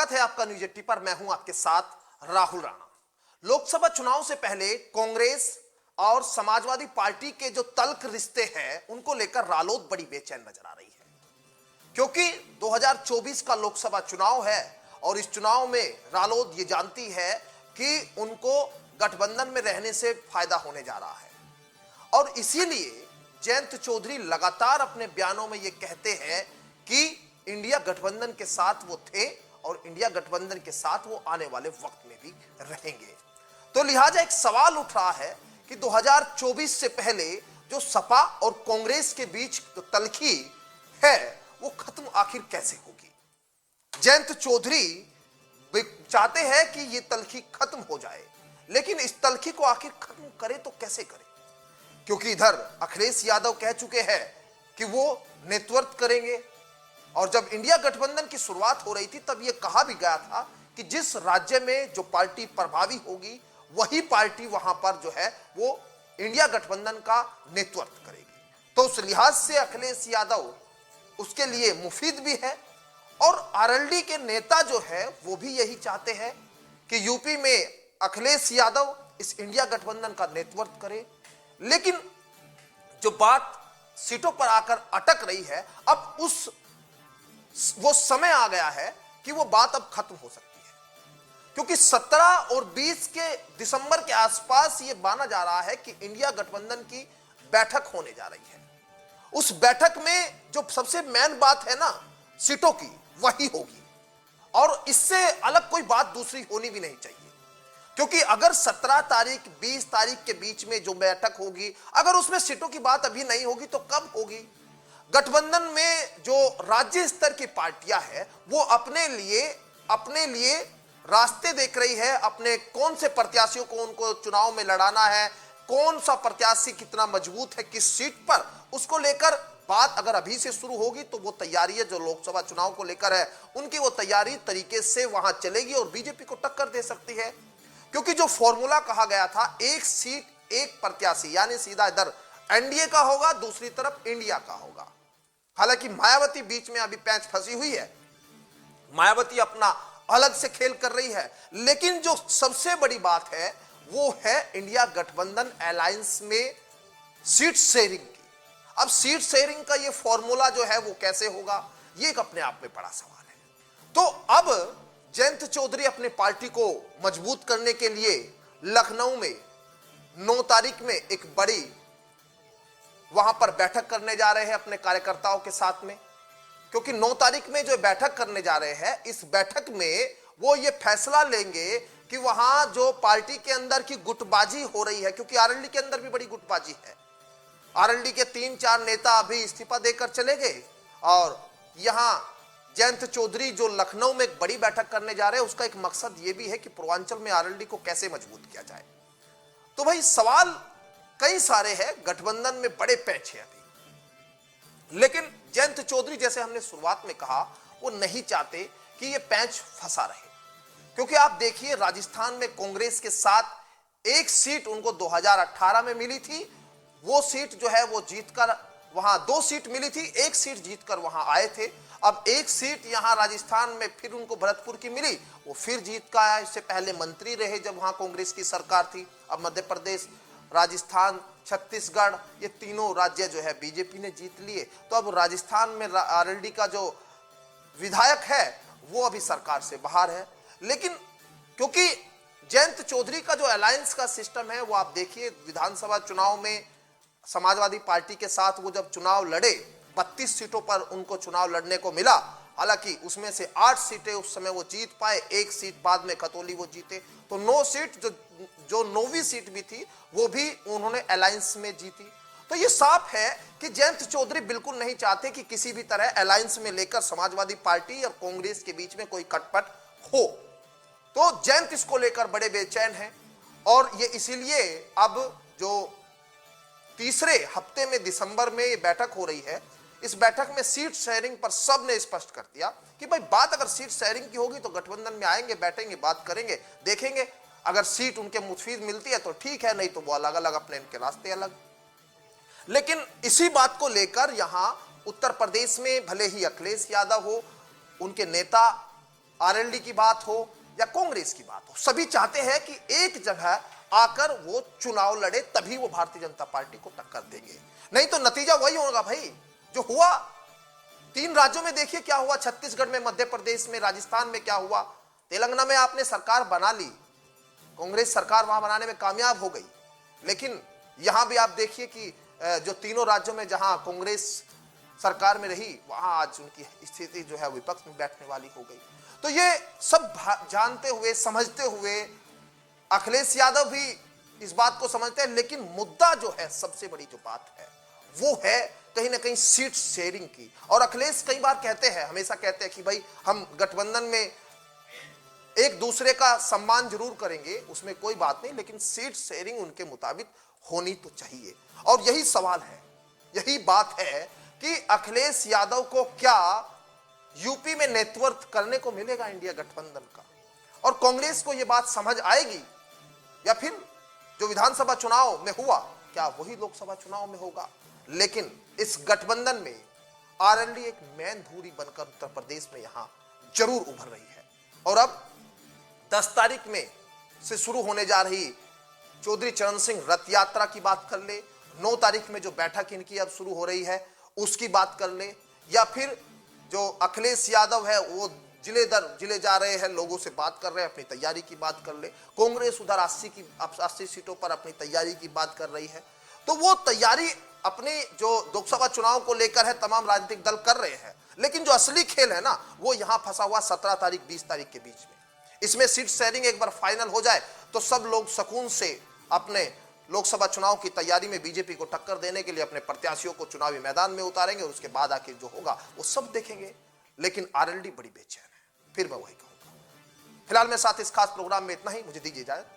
स्वागत है आपका न्यूज 80 पर। मैं हूं आपके साथ राहुल राणा। लोकसभा चुनाव से पहले कांग्रेस और समाजवादी पार्टी के जो तल्ख रिश्ते हैं उनको लेकर रालोद बड़ी बेचैन नजर आ रही है, क्योंकि 2024 का लोकसभा चुनाव है और इस चुनाव में रालोद ये जानती है कि उनको गठबंधन में रहने से फायदा होने जा रहा है। और इसीलिए जयंत चौधरी लगातार अपने बयानों में ये कहते हैं कि इंडिया गठबंधन के साथ वो थे और इंडिया गठबंधन के साथ वो आने वाले वक्त में भी रहेंगे। तो लिहाजा एक सवाल उठ रहा है कि 2024 से पहले जो सपा और कांग्रेस के बीच जो तल्खी है वो खत्म आखिर कैसे होगी। जयंत चौधरी चाहते हैं कि ये तल्खी खत्म हो जाए, लेकिन इस तल्खी को आखिर खत्म करे तो कैसे करे, क्योंकि इधर अखिलेश यादव कह चुके हैं कि वो नेतृत्व करेंगे। और जब इंडिया गठबंधन की शुरुआत हो रही थी तब ये कहा भी गया था कि जिस राज्य में जो पार्टी प्रभावी होगी वही पार्टी वहां पर जो है वो इंडिया गठबंधन का नेतृत्व करेगी। तो उस लिहाज से अखिलेश यादव उसके लिए मुफीद भी है और आरएलडी के नेता जो है वो भी यही चाहते हैं कि यूपी में अखिलेश यादव इस इंडिया गठबंधन का नेतृत्व करे। लेकिन जो बात सीटों पर आकर अटक रही है, अब वो समय आ गया है कि वो बात अब खत्म हो सकती है, क्योंकि 17 और 20 के दिसंबर के आसपास ये माना जा रहा है कि इंडिया गठबंधन की बैठक होने जा रही है। उस बैठक में जो सबसे मेन बात है ना सीटों की, वही होगी और इससे अलग कोई बात दूसरी होनी भी नहीं चाहिए। क्योंकि अगर 17 तारीख 20 तारीख के बीच में जो बैठक होगी, अगर उसमें सीटों की बात अभी नहीं होगी तो कब होगी। गठबंधन में जो राज्य स्तर की पार्टियां हैं वो अपने लिए रास्ते देख रही है, अपने कौन से प्रत्याशियों को उनको चुनाव में लड़ाना है, कौन सा प्रत्याशी कितना मजबूत है किस सीट पर, उसको लेकर बात अगर अभी से शुरू होगी तो वो तैयारी है जो लोकसभा चुनाव को लेकर है उनकी वो तैयारी तरीके से वहां चलेगी और बीजेपी को टक्कर दे सकती है। क्योंकि जो फॉर्मूला कहा गया था एक सीट एक प्रत्याशी, यानी सीधा इधर एनडीए का होगा दूसरी तरफ इंडिया का होगा। हालांकि मायावती बीच में अभी पैंच फंसी हुई है, मायावती अपना अलग से खेल कर रही है, लेकिन जो सबसे बड़ी बात है वो है इंडिया गठबंधन अलायंस में सीट शेयरिंग की। अब सीट शेयरिंग का ये फॉर्मूला जो है वो कैसे होगा, ये एक अपने आप में बड़ा सवाल है। तो अब जयंत चौधरी अपनी पार्टी को मजबूत करने के लिए लखनऊ में 9 तारीख में एक बड़ी वहां पर बैठक करने जा रहे हैं अपने कार्यकर्ताओं के साथ में, क्योंकि 9 तारीख में जो बैठक करने जा रहे हैं इस बैठक में वो ये फैसला लेंगे कि वहां जो पार्टी के अंदर की गुटबाजी हो रही है, क्योंकि आरएलडी के अंदर भी बड़ी गुटबाजी है। आरएलडी के 3-4 नेता अभी इस्तीफा देकर चले गए और यहां जयंत चौधरी जो लखनऊ में एक बड़ी बैठक करने जा रहे हैं उसका एक मकसद यह भी है कि पूर्वांचल में आरएलडी को कैसे मजबूत किया जाए। तो भाई सवाल कई सारे हैं, गठबंधन में बड़े पैच है अभी, लेकिन जयंत चौधरी जैसे हमने शुरुआत में कहा वो नहीं चाहते कि ये पैच फंसा रहे, क्योंकि आप देखिए राजस्थान में कांग्रेस के साथ एक सीट उनको 2018 में मिली थी, वो सीट जो है वो जीतकर वहां 2 सीट मिली थी, 1 सीट जीतकर वहां आए थे। अब 1 सीट यहां राजस्थान में फिर उनको भरतपुर की मिली, वो फिर जीत का आया। इससे पहले मंत्री रहे जब वहां कांग्रेस की सरकार थी। अब मध्य प्रदेश, राजस्थान, छत्तीसगढ़ ये तीनों राज्य जो है बीजेपी ने जीत लिए। तो अब राजस्थान में आरएलडी का जो विधायक है वो अभी सरकार से बाहर है। लेकिन क्योंकि जयंत चौधरी का जो अलायंस का सिस्टम है वो आप देखिए, विधानसभा चुनाव में समाजवादी पार्टी के साथ वो जब चुनाव लड़े 32 सीटों पर उनको चुनाव लड़ने को मिला। हालांकि उसमें से 8 सीटें उस समय वो जीत पाए, 1 सीट बाद में खतौली वो जीते। तो 9 सीट जो 9वीं सीट भी थी वो भी उन्होंने अलायंस में जीती। तो ये साफ है कि जयंत चौधरी बिल्कुल नहीं चाहते कि किसी भी तरह अलायंस में लेकर समाजवादी पार्टी और कांग्रेस के बीच में कोई खटपट हो। तो जयंत इसको लेकर बड़े बेचैन हैं और ये इसीलिए अब जो तीसरे हफ्ते में दिसंबर में ये बैठक हो रही है, इस बैठक में सीट शेयरिंग पर सब ने स्पष्ट कर दिया कि भाई बात अगर सीट शेयरिंग की होगी तो गठबंधन में आएंगे, बैठेंगे, बात करेंगे, देखेंगे। अगर सीट उनके मुफीद मिलती है तो ठीक है, नहीं तो वो अलग अलग अपने इनके रास्ते अलग। लेकिन इसी बात को लेकर यहां उत्तर प्रदेश में भले ही अखिलेश यादव हो, उनके नेता आरएलडी की बात हो या कांग्रेस की बात हो, सभी चाहते हैं कि एक जगह आकर वो चुनाव लड़े, तभी वो भारतीय जनता पार्टी को टक्कर देंगे। नहीं तो नतीजा वही होगा भाई जो हुआ 3 राज्यों में। देखिए क्या हुआ, छत्तीसगढ़ में, मध्य प्रदेश में, राजस्थान में क्या हुआ। तेलंगाना में आपने सरकार बना ली, कांग्रेस सरकार वहां बनाने में कामयाब हो गई, लेकिन यहां भी आप देखिए कि जो तीनों राज्यों में जहां कांग्रेस सरकार में रही, वहां आज उनकी स्थिति जो है विपक्ष में बैठने वाली हो गई। तो ये सब जानते हुए, समझते हुए अखिलेश यादव भी इस बात को समझते हैं, लेकिन मुद्दा जो है, सबसे बड़ी जो बात है वो है कहीं ना कहीं सीट शेयरिंग की। और अखिलेश कई बार कहते हैं, हमेशा कहते हैं कि भाई हम गठबंधन में एक दूसरे का सम्मान जरूर करेंगे, उसमें कोई बात नहीं, लेकिन सीट शेयरिंग उनके मुताबिक होनी तो चाहिए। और यही सवाल है, यही बात है कि अखिलेश यादव को क्या यूपी में नेतृत्व करने को मिलेगा इंडिया गठबंधन का, और कांग्रेस को यह बात समझ आएगी, या फिर जो विधानसभा चुनाव में हुआ क्या वही लोकसभा चुनाव में होगा। लेकिन इस गठबंधन में आरएलडी एक मैन धुरी बनकर उत्तर प्रदेश में यहां जरूर उभर रही है। और अब 10 तारीख में से शुरू होने जा रही चौधरी चरण सिंह रथ यात्रा की बात कर ले, 9 तारीख में जो बैठक इनकी अब शुरू हो रही है उसकी बात कर ले, या फिर जो अखिलेश यादव है वो जिले दर जिले जा रहे हैं, लोगों से बात कर रहे हैं, अपनी तैयारी की बात कर ले। कांग्रेस उधर 80 सीटों पर अपनी तैयारी की बात कर रही है। तो वो तैयारी अपने जो लोकसभा चुनाव को लेकर है तमाम राजनीतिक दल कर रहे हैं, लेकिन जो असली खेल है ना वो यहां फंसा हुआ 17 तारीख 20 तारीख के बीच में। इसमें सीट शेयरिंग एक बार फाइनल हो जाए तो सब लोग सुकून से अपने लोकसभा चुनाव की तैयारी में बीजेपी को टक्कर देने के लिए अपने प्रत्याशियों को चुनावी मैदान में उतारेंगे, और उसके बाद आखिर जो होगा वो सब देखेंगे। लेकिन आरएलडी बड़ी बेचैन है, फिर मैं वही कहूंगा। फिलहाल मेरे साथ इस खास प्रोग्राम में इतना ही, मुझे दीजिए इजाजत।